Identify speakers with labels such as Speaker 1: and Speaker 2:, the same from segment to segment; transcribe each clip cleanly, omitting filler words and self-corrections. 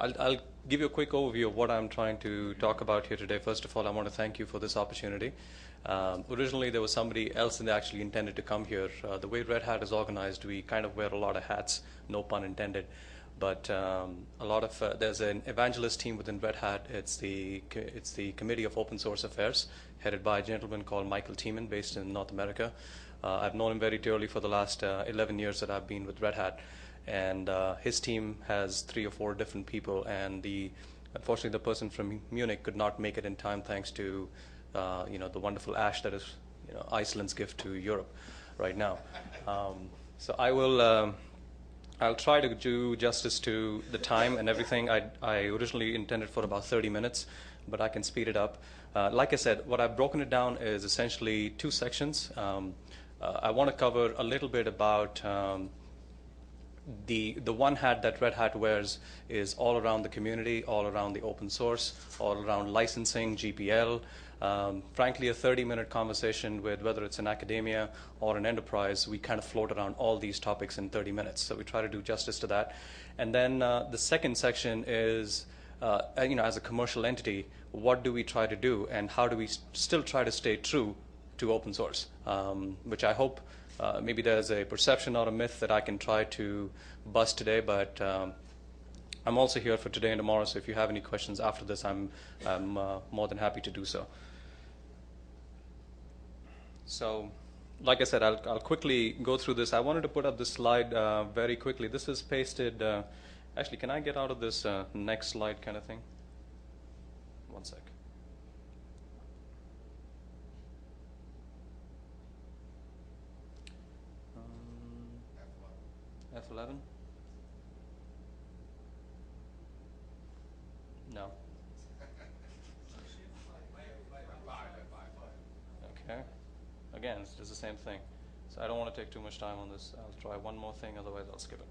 Speaker 1: I'll give you a quick overview of what I'm trying to talk about here today. First of all, I want to thank you for this opportunity. Originally, there was somebody else that actually intended to come here. The way Red Hat is organized, we kind of wear a lot of hats, no pun intended. But there's an evangelist team within Red Hat. It's the Committee of Open Source Affairs, headed by a gentleman called Michael Tiemann, based in North America. I've known him very dearly for the last 11 years that I've been with Red Hat. And his team has 3 or 4 different people, and unfortunately the person from Munich could not make it in time, thanks to the wonderful ash that is Iceland's gift to Europe right now. So I'll try to do justice to the time and everything. I originally intended for about 30 minutes, but I can speed it up. Like I said, what I've broken it down is essentially 2 sections. I want to cover a little bit about the one hat that Red Hat wears is all around the community, all around the open source, all around licensing, GPL. Frankly, a 30-minute conversation with whether it's an academia or an enterprise, we kind of float around all these topics in 30 minutes. So we try to do justice to that. And then the second section is, as a commercial entity, what do we try to do, and how do we still try to stay true to open source, which I hope maybe there's a perception or a myth that I can try to bust today, but I'm also here for today and tomorrow, so if you have any questions after this, I'm more than happy to do so. So, like I said, I'll quickly go through this. I wanted to put up this slide very quickly. This is pasted. Actually, can I get out of this next slide kind of thing? One sec. F11? No. Okay. Again, it's the same thing. So I don't want to take too much time on this. I'll try one more thing, otherwise I'll skip it.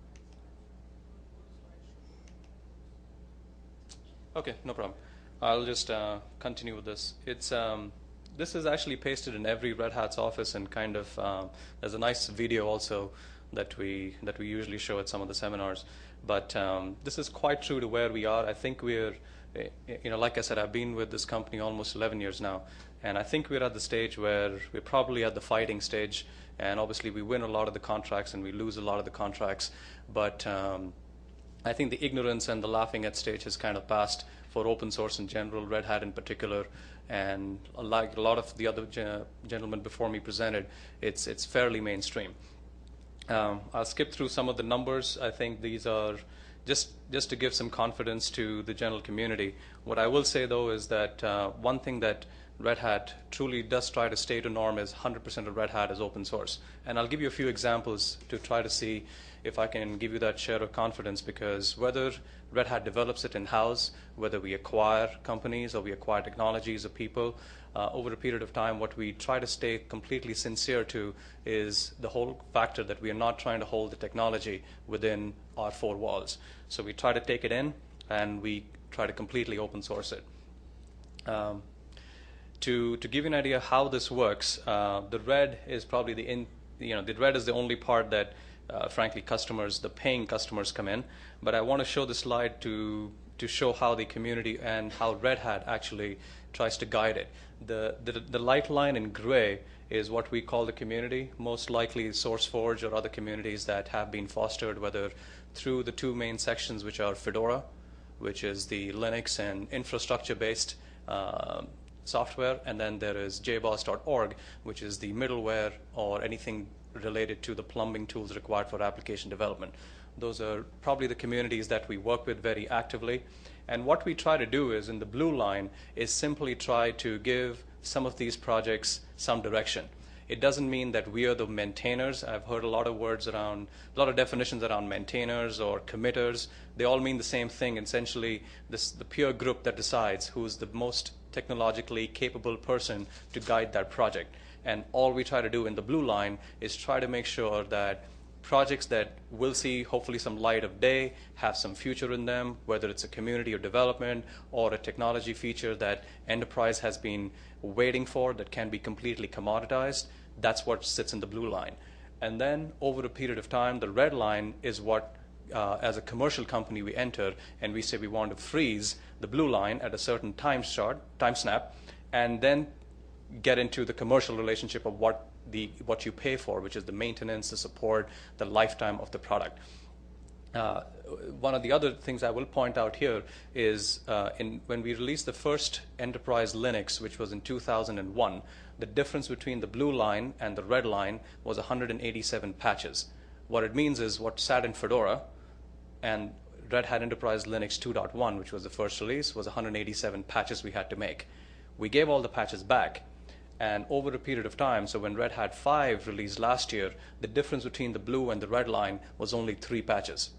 Speaker 1: Okay, no problem. I'll just continue with this. This is actually pasted in every Red Hat's office, and kind of there's a nice video also that we usually show at some of the seminars. But this is quite true to where we are. I think we're, like I said, I've been with this company almost 11 years now, and I think we're at the stage where we're probably at the fighting stage, and obviously we win a lot of the contracts and we lose a lot of the contracts, but I think the ignorance and the laughing at stage has kind of passed for open source in general, Red Hat in particular, and like a lot of the other gentlemen before me presented, it's fairly mainstream. I'll skip through some of the numbers. I think these are just to give some confidence to the general community. What I will say, though, is that one thing that Red Hat truly does try to stay to norm is 100% of Red Hat is open source. And I'll give you a few examples to try to see if I can give you that share of confidence, because whether Red Hat develops it in-house, whether we acquire companies or we acquire technologies or people, over a period of time, what we try to stay completely sincere to is the whole factor that we are not trying to hold the technology within our 4 walls. So we try to take it in, and we try to completely open source it. To give you an idea how this works, the red is probably the red is the only part that frankly customers, the paying customers, come in. But I want to show the slide to show how the community and how Red Hat actually tries to guide it. The light line in gray is what we call the community, most likely SourceForge or other communities that have been fostered, whether through the 2 main sections, which are Fedora, which is the Linux and infrastructure-based software, and then there is jboss.org, which is the middleware or anything related to the plumbing tools required for application development. Those are probably the communities that we work with very actively. And what we try to do is, in the blue line, is simply try to give some of these projects some direction. It doesn't mean that we are the maintainers. I've heard a lot of words around, a lot of definitions around maintainers or committers. They all mean the same thing. Essentially, the peer group that decides who's the most technologically capable person to guide that project. And all we try to do in the blue line is try to make sure that projects that will see hopefully some light of day, have some future in them, whether it's a community or development or a technology feature that enterprise has been waiting for that can be completely commoditized, that's what sits in the blue line. And then over a period of time, the red line is what as a commercial company, we enter and we say we want to freeze the blue line at a certain time snap, and then get into the commercial relationship of what you pay for, which is the maintenance, the support, the lifetime of the product. One of the other things I will point out here is when we released the first enterprise Linux, which was in 2001, the difference between the blue line and the red line was 187 patches. What it means is what sat in Fedora and Red Hat Enterprise Linux 2.1, which was the first release, was 187 patches we had to make. We gave all the patches back, and over a period of time, so when Red Hat 5 released last year, the difference between the blue and the red line was only 3 patches.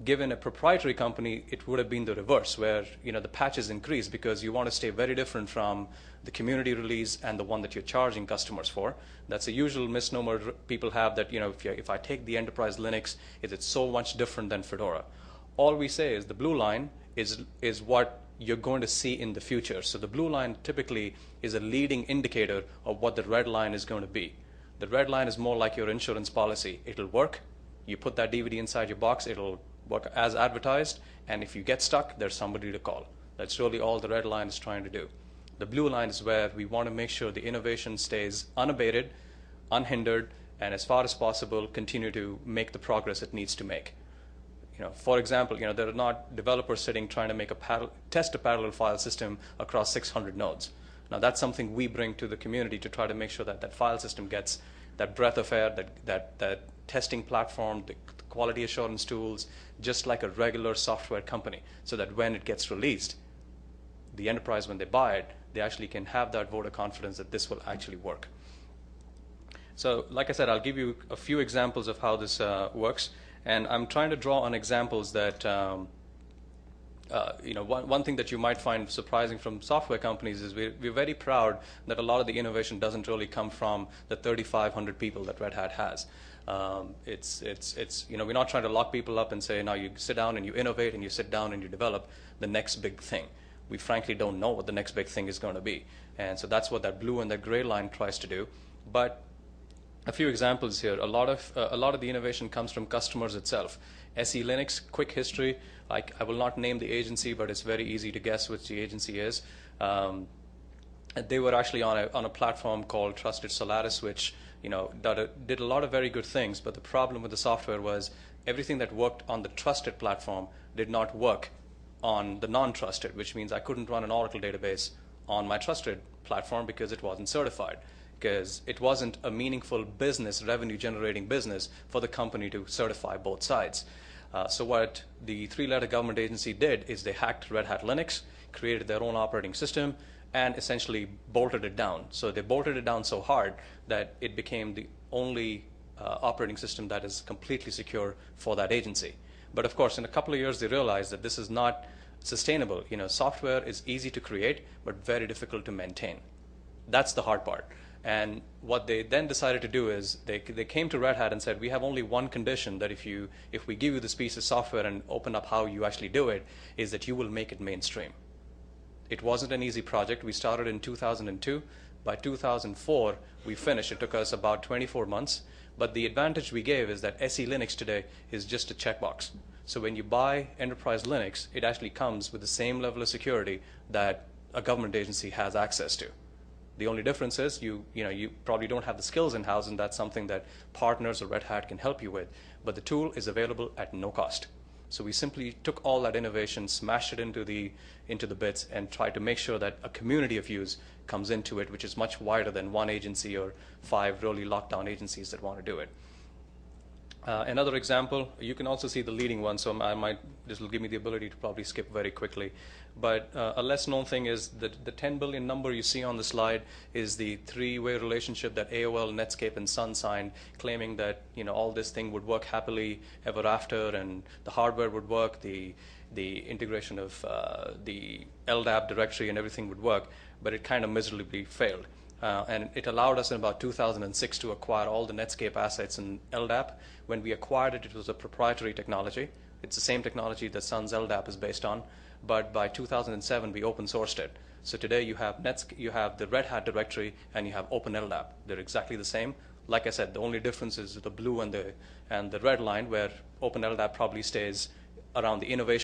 Speaker 1: Given a proprietary company, it would have been the reverse, where the patches increase because you want to stay very different from the community release and the one that you're charging customers for. That's a usual misnomer people have, that if I take the enterprise Linux, is it so much different than Fedora? All we say is the blue line is what you're going to see in the future. So the blue line typically is a leading indicator of what the red line is going to be. The red line is more like your insurance policy. It'll work. You put that DVD inside your box, it'll work as advertised, and if you get stuck, there's somebody to call. That's really all the red line is trying to do. The blue line is where we want to make sure the innovation stays unabated, unhindered, and as far as possible continue to make the progress it needs to make. For example, there are not developers sitting trying to test a parallel file system across 600 nodes. Now that's something we bring to the community to try to make sure that that file system gets that breath of air, that testing platform, the quality assurance tools, just like a regular software company, so that when it gets released, the enterprise, when they buy it, they actually can have that vote of confidence that this will actually work. So like I said, I'll give you a few examples of how this works, and I'm trying to draw on examples that one thing that you might find surprising from software companies is we're very proud that a lot of the innovation doesn't really come from the 3,500 people that Red Hat has. We're not trying to lock people up and say, now you sit down and you innovate, and you sit down and you develop the next big thing. We frankly don't know what the next big thing is going to be. And so that's what that blue and that gray line tries to do. But a few examples here. A lot of the innovation comes from customers itself. SE Linux, quick history. I will not name the agency, but it's very easy to guess which the agency is. They were actually on a platform called Trusted Solaris, which did a lot of very good things. But the problem with the software was everything that worked on the trusted platform did not work on the non-trusted, which means I couldn't run an Oracle database on my trusted platform because it wasn't certified, because it wasn't a meaningful business, revenue-generating business for the company to certify both sides. So what the three-letter government agency did is they hacked Red Hat Linux, created their own operating system, and essentially bolted it down. So they bolted it down so hard that it became the only operating system that is completely secure for that agency. But of course, in a couple of years, they realized that this is not sustainable. Software is easy to create, but very difficult to maintain. That's the hard part. And what they then decided to do is they came to Red Hat and said, we have only one condition, that if we give you this piece of software and open up how you actually do it, is that you will make it mainstream. It wasn't an easy project. We started in 2002. By 2004, we finished. It took us about 24 months. But the advantage we gave is that SE Linux today is just a checkbox. So when you buy Enterprise Linux, it actually comes with the same level of security that a government agency has access to. The only difference is you probably don't have the skills in-house, and that's something that partners or Red Hat can help you with. But the tool is available at no cost. So we simply took all that innovation, smashed it into the bits, and tried to make sure that a community of use comes into it, which is much wider than one agency or 5 really locked down agencies that want to do it. Another example, you can also see the leading one, so this will give me the ability to probably skip very quickly. But a less known thing is that the 10 billion number you see on the slide is the 3-way relationship that AOL, Netscape, and Sun signed, claiming that all this thing would work happily ever after, and the hardware would work, the integration of the LDAP directory and everything would work, but it kind of miserably failed. And it allowed us in about 2006 to acquire all the Netscape assets in LDAP. When we acquired it, it was a proprietary technology. It's the same technology that Sun's LDAP is based on. But by 2007, we open sourced it. So today you have the Red Hat directory and you have Open LDAP. They're exactly the same. Like I said, the only difference is the blue and the red line, where Open LDAP probably stays around the innovation